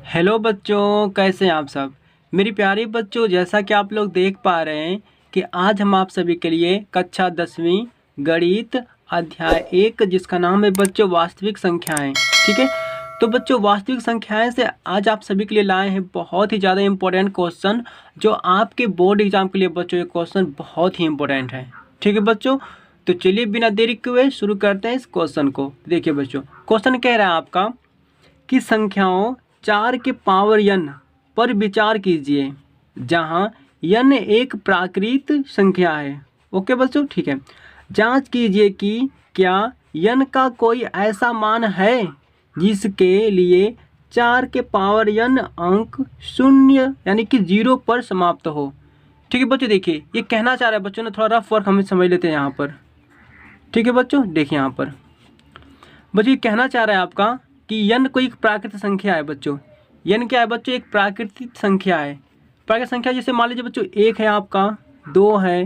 Hello बच्चों, कैसे हैं आप सब। मेरी प्यारे बच्चों, जैसा कि आप लोग देख पा रहे हैं कि आज हम आप सभी के लिए कक्षा 10वीं गणित अध्याय 1 जिसका नाम है बच्चों वास्तविक संख्याएं। ठीक है, तो बच्चों वास्तविक संख्याएं से आज आप सभी के लिए लाए हैं बहुत ही ज़्यादा इम्पोर्टेंट क्वेश्चन, जो आपके बोर्ड एग्जाम के लिए बच्चों ये क्वेश्चन बहुत ही इम्पोर्टेंट है। ठीक है बच्चों, तो चलिए बिना देरी के हुए शुरू करते हैं इस क्वेश्चन को। देखिए बच्चों, क्वेश्चन कह रहा है आपका कि संख्याओं 4 के पावर n पर विचार कीजिए जहां n एक प्राकृत संख्या है। ओके बच्चों, ठीक है। जांच कीजिए कि क्या n का कोई ऐसा मान है जिसके लिए 4 के पावर n अंक शून्य यानी कि 0 पर समाप्त हो। ठीक है बच्चों, देखिए ये कहना चाह रहा है बच्चों ने, थोड़ा रफ वर्क हमें समझ लेते हैं यहाँ पर। ठीक है बच्चों, देखिए यहाँ पर बच्चों ये कहना चाह रहा है आपका कि n कोई एक प्राकृतिक संख्या है। बच्चों n क्या है बच्चों, एक प्राकृतिक संख्या है। प्राकृतिक संख्या जैसे मान लीजिए बच्चों 1 है आपका, 2 है,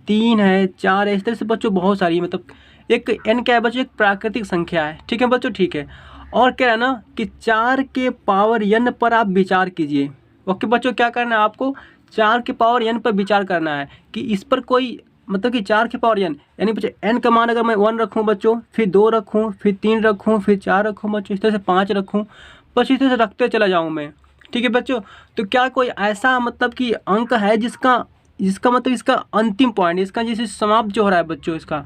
3 है, 4 है, इस तरह से बच्चों बहुत सारी, मतलब एक n क्या है बच्चों, एक प्राकृतिक संख्या है। ठीक है बच्चों, ठीक है। और क्या है ना कि 4 के पावर n पर आप विचार कीजिए। ओके बच्चों, क्या करना है आपको, 4 के पावर n पर विचार करना है कि इस पर कोई, मतलब कि 4 के पावर n यानी बच्चों n का मान अगर मैं 1 रखूँ बच्चों, फिर 2 रखूँ, फिर 3 रखूँ, फिर 4 रखूँ बच्चों, इस तरह से 5 रखूँ, बस इस तरह से रखते चला जाऊँ मैं। ठीक है बच्चों, तो क्या कोई ऐसा मतलब कि अंक है जिसका जिसका मतलब इसका अंतिम पॉइंट, इसका जैसे समाप्त जो हो रहा है बच्चों इसका,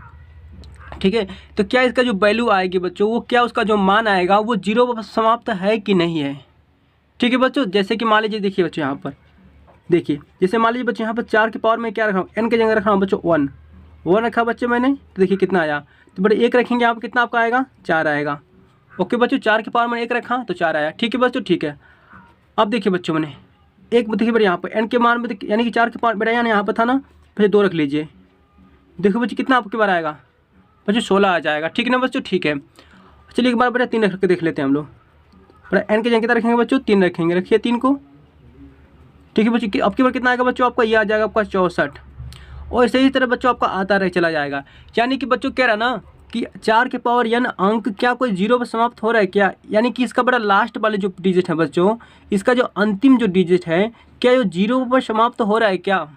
ठीक है, तो क्या इसका जो वैल्यू आएगी बच्चों, वो क्या उसका जो मान आएगा वो 0 पर समाप्त है कि नहीं है। ठीक है बच्चों, जैसे कि मान लीजिए, देखिए बच्चों यहाँ पर, देखिए जैसे मान लीजिए बच्चों यहाँ पर 4 के पावर में क्या रखा हूँ, n के जगह रखा हूँ बच्चों 1 रखा बच्चों मैंने, तो देखिए कितना आया, तो बड़े 1 रखेंगे आप, कितना आपका आएगा, 4 आएगा। ओके बच्चों, 4 के पावर में 1 रखा तो 4 आया। ठीक है बच्चों, ठीक है। अब देखिए बच्चों मैंने एक, देखिए बड़े यहाँ पर n के मान में यानी कि 4 के पावर बेटा यहाँ पर था ना, फिर 2 रख लीजिए, देखो बच्चों कितना आपके बार आएगा बच्चों, 16 आ जाएगा। ठीक है ना बच्चों, ठीक है। चलिए एक बार बेटा 3 रख के देख लेते हैं हम लोग। बेटा n के जगह कितना रखेंगे बच्चों, 3 रखेंगे, रखिए 3 को। ठीक है बच्चों, अब की बार कितना आएगा बच्चों आपका, ये आ जाएगा आपका 64। और इसी ही तरह बच्चों आपका आता रह चला जाएगा। यानी कि बच्चों कह रहा ना कि 4 के पावर n अंक क्या कोई 0 पर समाप्त हो रहा है क्या, यानी कि इसका बड़ा लास्ट वाले जो डिजिट है बच्चों, इसका जो अंतिम जो डिजिट है, क्या ये 0 पर समाप्त हो रहा है क्या।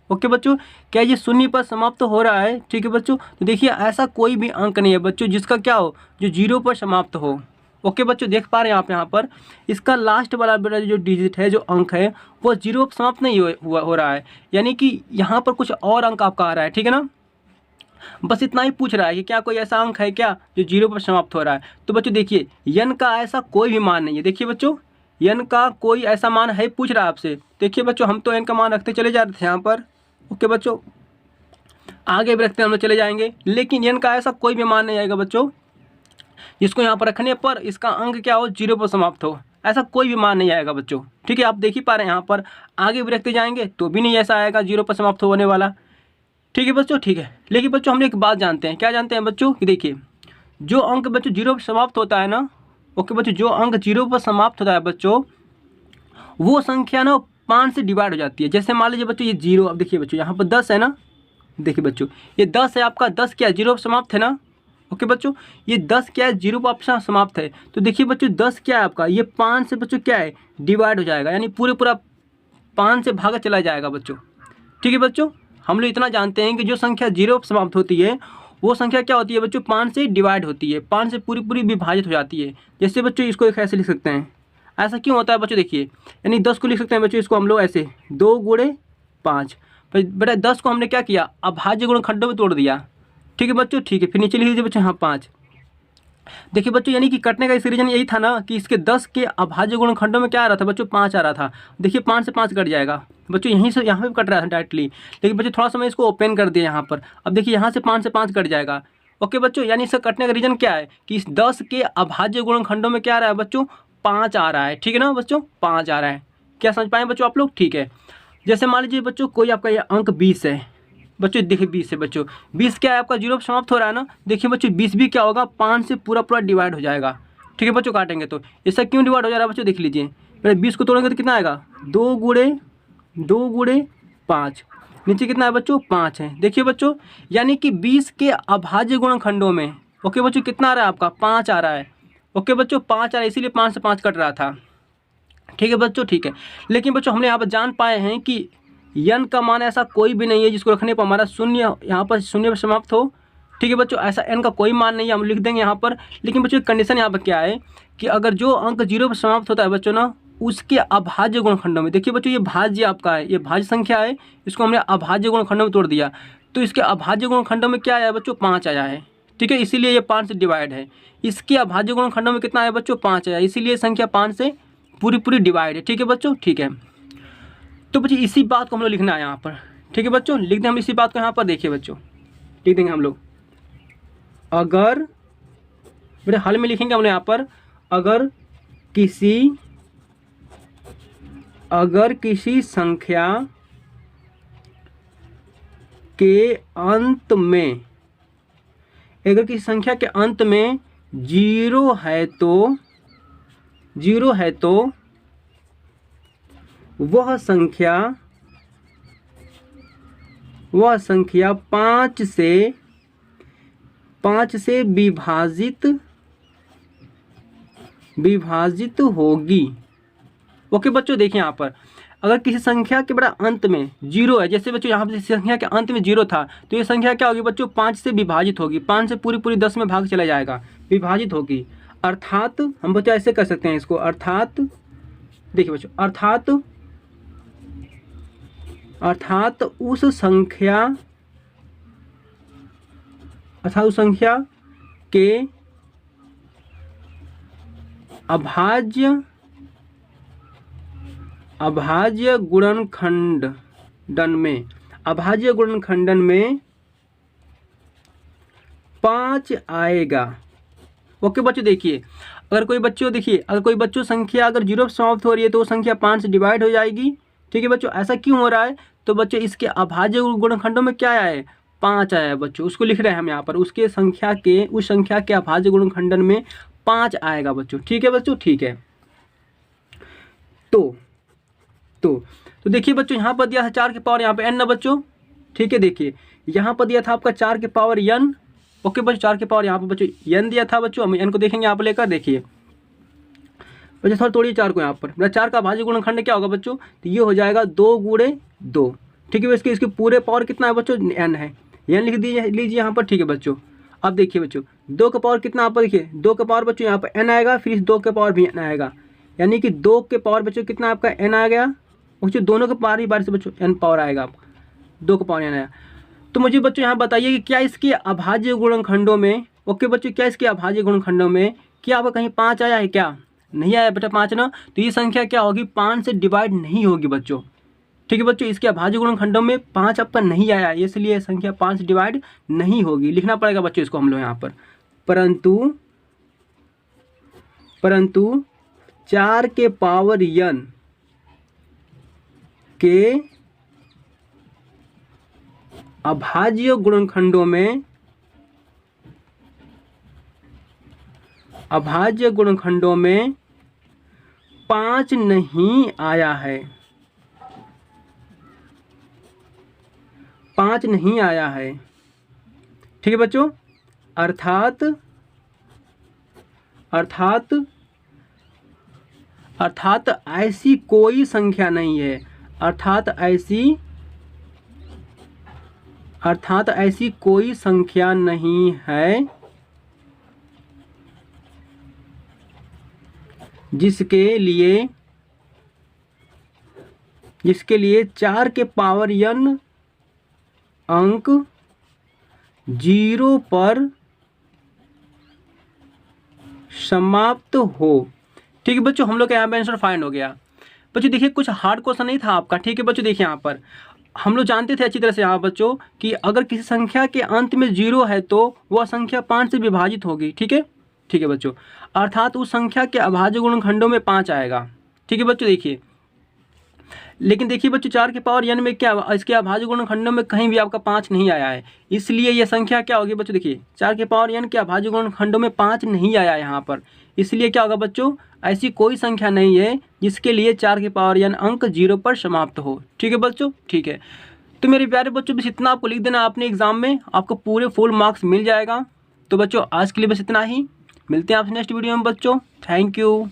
ओके बच्चों, क्या ये शून्य पर समाप्त हो रहा है। ठीक है बच्चों, तो देखिए ऐसा कोई भी अंक नहीं है बच्चों जिसका क्या हो, जो 0 पर समाप्त हो। ओके बच्चों, देख पा रहे हैं आप यहाँ पर, इसका लास्ट वाला बेटा जो डिजिट है, जो अंक है, वो 0 पर समाप्त नहीं हो रहा है, यानी कि यहाँ पर कुछ और अंक आपका आ रहा है। ठीक है ना, बस इतना ही पूछ रहा है कि क्या कोई ऐसा अंक है क्या जो 0 पर समाप्त हो रहा है। तो बच्चों देखिए n का ऐसा कोई भी मान नहीं है। देखिए बच्चों, n का कोई ऐसा मान है, पूछ रहा है आपसे। देखिए बच्चों, हम तो n का मान रखते चले जा रहे थे यहाँ पर। ओके बच्चों, आगे भी रखते हम लोग चले जाएंगे, लेकिन n का ऐसा कोई भी मान नहीं आएगा बच्चों जिसको यहाँ पर रखने पर इसका अंक क्या हो, 0 पर समाप्त हो। ऐसा कोई भी मान नहीं आएगा बच्चों। ठीक है, आप देख ही पा रहे हैं यहाँ पर, आगे भी रखते जाएंगे तो भी नहीं ऐसा आएगा 0 पर समाप्त होने वाला। ठीक है बच्चों, ठीक है। लेकिन बच्चों हम लोग एक बात जानते हैं, क्या जानते हैं बच्चों, कि देखिए जो अंक बच्चों 0 पर समाप्त होता है ना, ओके बच्चों, जो अंक 0 पर समाप्त होता है बच्चों, वो संख्या ना 5 से डिवाइड हो जाती है। जैसे मान लीजिए बच्चों ये 0, अब देखिए बच्चों यहाँ पर 10 है ना, देखिए बच्चों ये 10 है आपका, 10 क्या है, 0 पर समाप्त है ना। ओके बच्चों, ये 10 क्या है, 0 पर आपका समाप्त है। तो देखिए बच्चों 10 क्या है आपका, ये 5 से बच्चों क्या है, डिवाइड हो जाएगा, यानी पूरा 5 से भागा चला जाएगा बच्चों। ठीक है बच्चों, हम लोग इतना जानते हैं कि जो संख्या 0 पर समाप्त होती है, वो संख्या क्या होती है बच्चों, 5 से डिवाइड होती है, 5 से पूरी विभाजित हो जाती है। जैसे बच्चों इसको एक ऐसे लिख सकते हैं, ऐसा क्यों होता है बच्चों, देखिए यानी 10 को लिख सकते हैं बच्चों, इसको हम लोग ऐसे 2 गुणे 5। बेटा 10 को हमने क्या किया, अभाज्य गुणनखंडों में तोड़ दिया। ठीक है बच्चों, ठीक है, फिर नीचे लिख लीजिए बच्चों यहाँ 5। देखिए बच्चों, यानी कि कटने का इस रीजन यही था ना कि इसके 10 के अभाज्य गुणनखंडों में क्या आ रहा था बच्चों, 5 आ रहा था। देखिए 5 से 5 कट जाएगा बच्चों, यहीं से यहाँ पे भी कट रहा था डायरेक्टली, लेकिन बच्चों थोड़ा सा मैं इसको ओपन कर दिया यहाँ पर। अब देखिए यहाँ से 5 से 5 कट जाएगा। ओके बच्चों, यानी इसका कटने का रीजन क्या है कि इस 10 के अभाज्य गुणनखंडों में क्या आ रहा है बच्चों, 5 आ रहा है। ठीक है ना बच्चों, 5 आ रहा है। क्या समझ पाए बच्चों आप लोग, ठीक है। जैसे मान लीजिए बच्चों कोई आपका ये अंक 20 है बच्चों, देखिए 20 है बच्चों, 20 क्या है आपका, 0 पर समाप्त हो रहा है ना। देखिए बच्चों 20 भी क्या होगा, 5 से पूरा डिवाइड हो जाएगा। ठीक है बच्चों, काटेंगे तो ऐसा क्यों डिवाइड हो जा रहा है बच्चों, देख लीजिए। पहले 20 को तोड़ेंगे तो कितना आएगा, 2 गुणे 5, नीचे कितना है बच्चों, 5 है। देखिए बच्चों, यानी कि 20 के अभाज्य गुणनखंडों में, ओके बच्चों, कितना आ रहा है आपका, 5 आ रहा है। ओके बच्चों 5 आ रहा है, इसीलिए 5 से 5 कट रहा था। ठीक है बच्चों, ठीक है। लेकिन बच्चों हमने यहाँ पर जान पाए हैं कि यन का मान ऐसा कोई भी नहीं है जिसको रखने पर हमारा शून्य यहाँ पर शून्य पर समाप्त हो। ठीक है बच्चों, ऐसा एन का कोई मान नहीं है, हम लिख देंगे यहाँ पर। लेकिन बच्चों कंडीशन यहाँ पर क्या है कि अगर जो अंक 0 पर समाप्त होता है बच्चों ना, उसके अभाज्य गुणनखंडों में, देखिए बच्चों ये भाज्य आपका है, ये भाज्य संख्या है, इसको हमने अभाज्य गुणनखंडों में तोड़ दिया, तो इसके अभाज्य गुणनखंडों में क्या आया बच्चों, 5 आया है। ठीक है, इसीलिए ये 5 से डिवाइड है। इसके अभाज्य गुणनखंडों में कितना आया बच्चों, 5 आया, इसीलिए संख्या 5 से पूरी डिवाइड है। ठीक है बच्चों, ठीक है। तो बच्चों इसी बात को हम लोग लिखना है यहाँ पर। ठीक है बच्चों, लिख दें हम इसी बात को यहाँ पर। देखिए बच्चों लिख देंगे हम लोग, अगर बेटा हल में लिखेंगे हम लोग यहाँ पर, अगर किसी संख्या के अंत में, अगर किसी संख्या के अंत में 0 है तो वह संख्या 5 से विभाजित होगी। ओके बच्चों, देखिए यहाँ पर अगर किसी संख्या के बड़ा अंत में 0 है, जैसे बच्चों यहाँ पर संख्या के अंत में 0 था, तो ये संख्या क्या होगी बच्चों, 5 से विभाजित होगी, 5 से पूरी 10 में भाग चला जाएगा, विभाजित होगी। अर्थात हम बच्चों ऐसे कर सकते हैं इसको, अर्थात देखिए बच्चों, अर्थात उस संख्या के अभाज्य गुणनखंडन में 5 आएगा। ओके बच्चों, देखिए अगर कोई बच्चों संख्या अगर 0 पर समाप्त हो रही है तो वो संख्या 5 से डिवाइड हो जाएगी। ठीक है बच्चों, ऐसा क्यों हो रहा है, तो बच्चों इसके अभाज्य गुणनखंडों में क्या आया है, 5 आया है बच्चों, उसको लिख रहे हैं हम यहाँ पर, उस संख्या के अभाज्य गुणनखंडन में 5 आएगा बच्चों। ठीक है बच्चों, ठीक है। तो देखिए बच्चों यहाँ पर दिया था 4 की पावर यहाँ पे n ना बच्चों। ठीक है, देखिए यहाँ पर दिया था आपका 4 की पावर n। ओके बच्चों, 4 की पावर यहाँ पर बच्चों n दिया था बच्चों, हम n को देखेंगे यहाँ पर लेकर। देखिए बच्चों थोड़ा तोड़िए 4 को यहाँ पर, मेरा 4 का अभाज्य गुणनखंड क्या होगा बच्चों, तो ये हो जाएगा 2 गुणे 2। ठीक है, इसके पूरे पावर कितना है बच्चों, n है, n लिख लीजिए यहाँ पर। ठीक है बच्चों, अब देखिए बच्चों 2 का पावर कितना, यहाँ पर देखिए 2 का पावर बच्चों यहाँ पर n आएगा, फिर इस 2 के पावर भी n आएगा, यानी कि 2 के पावर बच्चों कितना आपका n आ गया। बच्चों दोनों के पावर ही बार से बच्चों n पावर आएगा आपका, 2 का पावर n आया। तो मुझे बच्चों यहाँ बताइए कि क्या इसके अभाज्य गुणनखंडों में, ओके बच्चों, क्या इसके अभाज्य गुणनखंडों में क्या आपका कहीं 5 आया है, क्या नहीं आया बेटा 5 ना, तो ये संख्या क्या होगी, 5 से डिवाइड नहीं होगी बच्चों। ठीक है बच्चों, इसके अभाज्य गुणनखंडों में 5 आपका नहीं आया, इसलिए संख्या 5 से डिवाइड नहीं होगी। लिखना पड़ेगा बच्चों इसको हम लोग यहाँ पर, परंतु 4 के पावर n के अभाज्य गुणनखंडों में 5 नहीं आया है, 5 नहीं आया है। ठीक है बच्चों, अर्थात ऐसी कोई संख्या नहीं है, अर्थात ऐसी कोई संख्या नहीं है जिसके लिए 4 के पावर n अंक 0 पर समाप्त हो। ठीक है बच्चों, हम लोग का यहाँ पे आंसर फाइंड हो गया। बच्चों देखिए कुछ हार्ड क्वेश्चन नहीं था आपका। ठीक है बच्चों, देखिए यहाँ पर हम लोग जानते थे अच्छी तरह से यहाँ बच्चों कि अगर किसी संख्या के अंत में 0 है तो वह संख्या 5 से विभाजित होगी। ठीक है बच्चों, अर्थात उस संख्या के अभाज्य गुणनखंडों में 5 आएगा। ठीक है बच्चों, देखिए लेकिन देखिए बच्चों 4 के पावर n में क्या, इसके अभाज्य गुणनखंडों में कहीं भी आपका 5 नहीं आया है, इसलिए यह संख्या क्या होगी बच्चों, देखिए 4 के पावर n के अभाज्य गुणनखंडों में 5 नहीं आया है यहाँ पर, इसलिए क्या होगा बच्चों, ऐसी कोई संख्या नहीं है जिसके लिए 4 के पावर n अंक 0 पर समाप्त हो। ठीक है बच्चों, ठीक है। तो मेरे प्यारे बच्चों बस इतना आपको लिख देना आपने एग्जाम में, आपको पूरे फुल मार्क्स मिल जाएगा। तो बच्चों आज के लिए बस इतना ही, मिलते हैं आपसे नेक्स्ट वीडियो में बच्चों। Thank you.